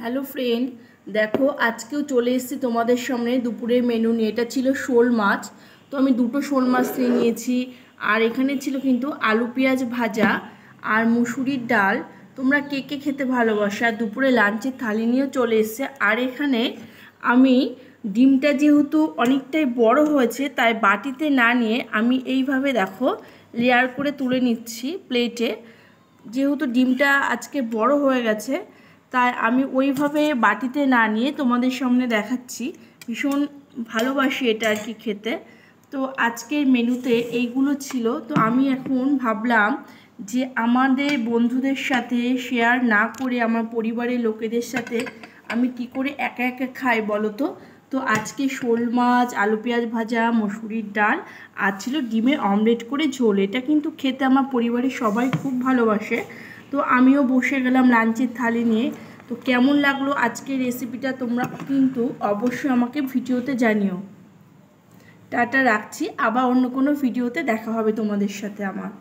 Hello friend, দেখো আজকেও চলে এসেছি তোমাদের সামনে দুপুরের মেনু নিয়ে। এটা ছিল শোল মাছ, তো আমি দুটো শোল মাছ নিয়েছি। আর এখানে ছিল কিন্তু আলু পেঁয়াজ ভাজা আর মুসুরির ডাল। তোমরা কে কে খেতে ভালোবাসো? আর দুপুরে লাঞ্চের থালি নিয়েও চলে এসছে। আর এখানে আমি ডিমটা যেহেতু অনেকটাই বড় হয়েছে, তাই বাটিতে না নিয়ে আমি এইভাবে দেখো লেয়ার করে তুলে নিচ্ছি প্লেটে। যেহেতু ডিমটা আজকে বড় হয়ে গেছে, তাই আমি ওইভাবে বাটিতে না নিয়ে তোমাদের সামনে দেখাচ্ছি। ভীষণ ভালোবাসি এটা আর কি খেতে। তো আজকের মেনুতে এইগুলো ছিল। তো আমি এখন ভাবলাম যে আমাদের বন্ধুদের সাথে শেয়ার না করে আমার পরিবারের লোকেদের সাথে আমি কি করে একা একা খাই বলো তো। তো আজকে শোল মাছ, আলু পেঁয়াজ ভাজা, মসুরির ডাল আর ছিল ডিমের অমলেট করে ঝোল। এটা কিন্তু খেতে আমার পরিবারের সবাই খুব ভালোবাসে। তো আমিও বসে গেলাম লাঞ্চের থালি নিয়ে। তো কেমন লাগলো আজকের রেসিপিটা তোমরা কিন্তু অবশ্যই আমাকে ভিডিওতে জানিও। টাটা, রাখছি। আবার অন্য কোনো ভিডিওতে দেখা হবে তোমাদের সাথে আমার।